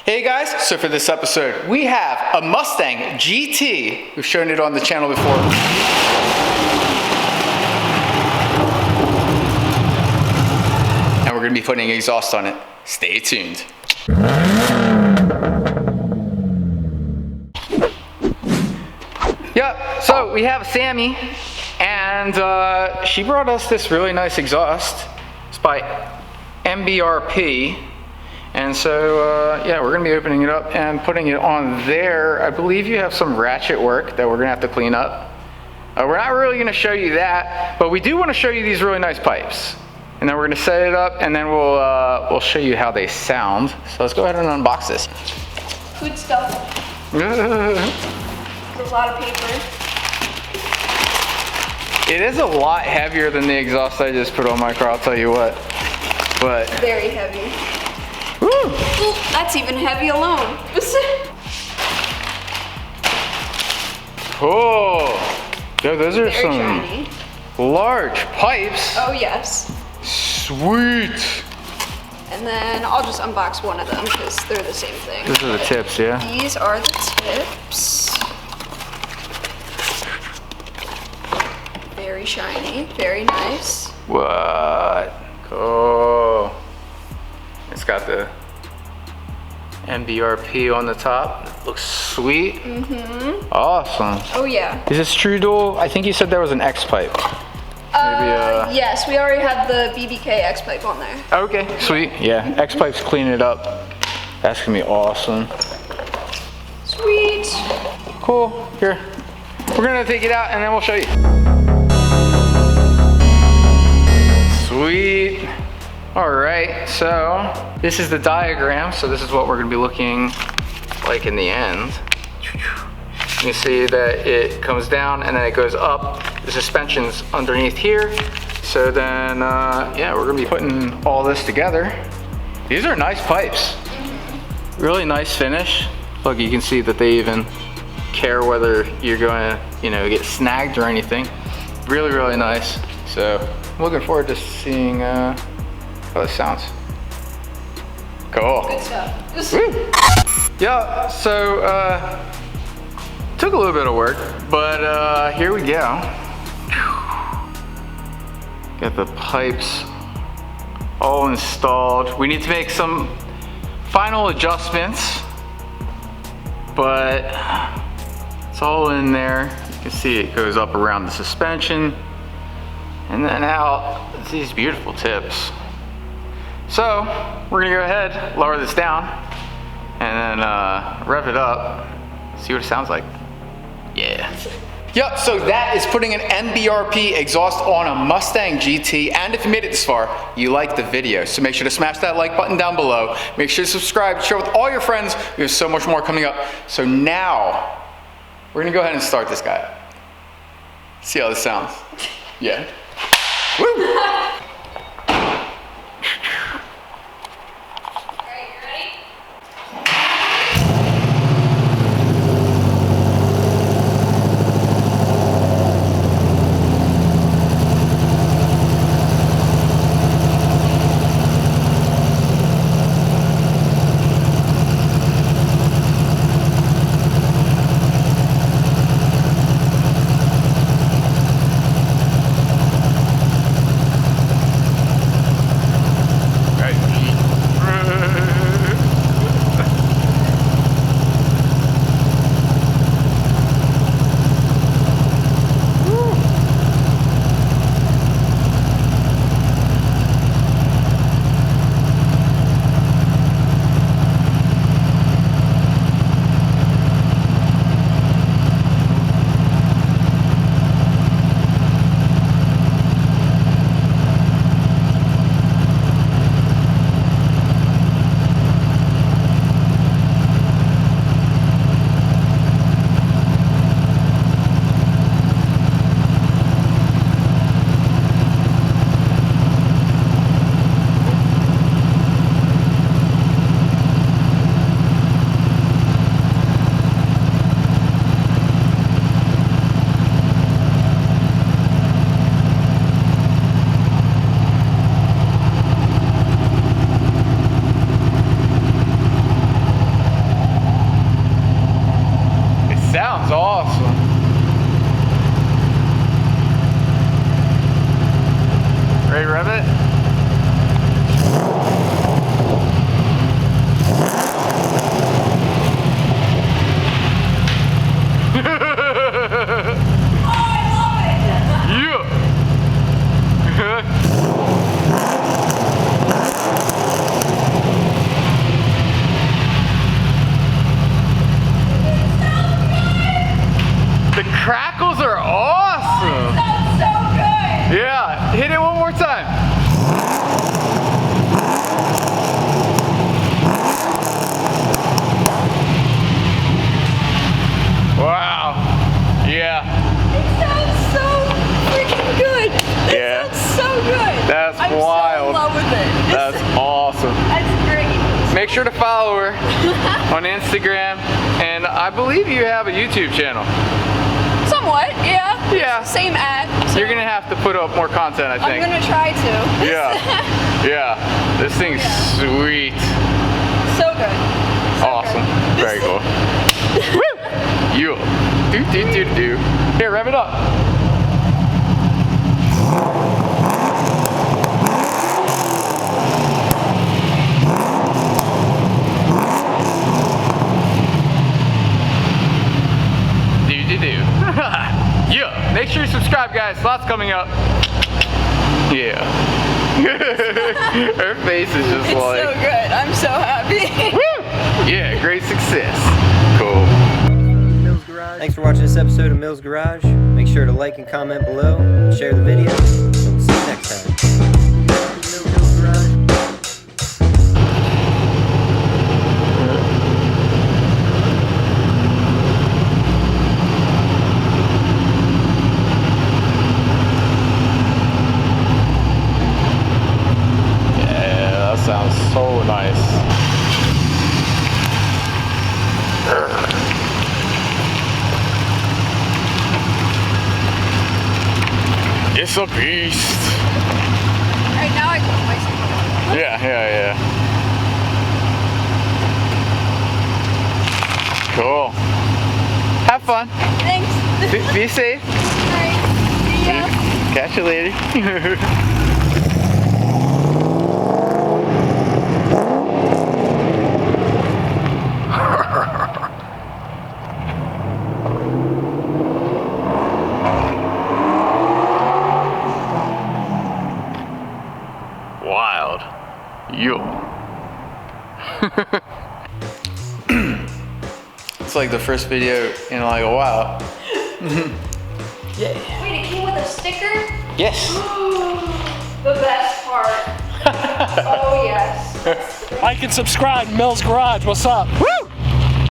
Hey guys, so for this episode, we have a Mustang GT. We've shown it on the channel before. And we're gonna be putting exhaust on it. Stay tuned. Yeah, so we have Sami, and she brought us this really nice exhaust. It's by MBRP. And so, yeah, we're gonna be opening it up and putting it on there. I believe you have some ratchet work that we're gonna have to clean up. We're not really gonna show you that, but we do wanna show you these really nice pipes. And then we're gonna set it up, and then we'll show you how they sound. So let's go ahead and unbox this. Good stuff. There's a lot of paper. It is a lot heavier than the exhaust I just put on my car, I'll tell you what. But very heavy. Woo. Ooh, that's even heavy alone. Oh, yo, those are very some shiny. Large pipes. Oh yes. Sweet. And then I'll just unbox one of them because they're the same thing. These are the tips, yeah? These are the tips. Very shiny, very nice. What? Cool. It's got the MBRP on the top. It looks sweet. Mm-hmm. Awesome. Oh yeah. Is this true dual? I think you said there was an X pipe. Yes, we already have the BBK X pipe on there. Okay, sweet. Yeah, X pipe's cleaning it up. That's gonna be awesome. Sweet. Cool. Here, we're gonna take it out and then we'll show you. Sweet. All right, so this is the diagram. So this is what we're gonna be looking like in the end. You can see that it comes down and then it goes up. The suspension's underneath here. So then, yeah, we're gonna be putting all this together. These are nice pipes. Really nice finish. Look, you can see that they even care whether you're gonna, get snagged or anything. Really, really nice. So I'm looking forward to seeing how this sounds. Cool. Good stuff. Woo. Yeah, so took a little bit of work, but here we go. Got the pipes all installed. We need to make some final adjustments, but it's all in there. You can see it goes up around the suspension and then out these beautiful tips. So we're gonna go ahead, lower this down, and then rev it up, see what it sounds like. Yeah. Yep, so that is putting an MBRP exhaust on a Mustang GT, and if you made it this far, you liked the video. So make sure to smash that like button down below. Make sure to subscribe, share with all your friends. We have so much more coming up. So now, we're gonna go ahead and start this guy up. See how this sounds. Yeah. Woo! on Instagram, and I believe you have a YouTube channel. Somewhat, yeah. Yeah. Same at. So You're gonna have to put up more content, I think. I'm gonna try to. Yeah. Yeah. This thing's sweet. So good. So Awesome. good. Very cool. Woo! You. Do. Here, rev it up. Do. Yeah. Make sure you subscribe, guys. Lots coming up. Yeah. Her face is just It's like. so good. I'm so happy. Woo! Yeah, great success. Cool. Thanks for watching this episode of Mills Garage. Make sure to like and comment below, and share the video. And we'll see you next time. Mills Garage. Sounds so nice. It's a beast. Alright, now I go to my seat. Yeah. Cool. Have fun. Thanks. Be safe. Alright. See ya. Catch you later. Wild. Yo. It's like the first video in like a while. Wait, it came with a sticker? Yes. The best part. Oh yes. Like and subscribe, Mills Garage. What's up? Woo!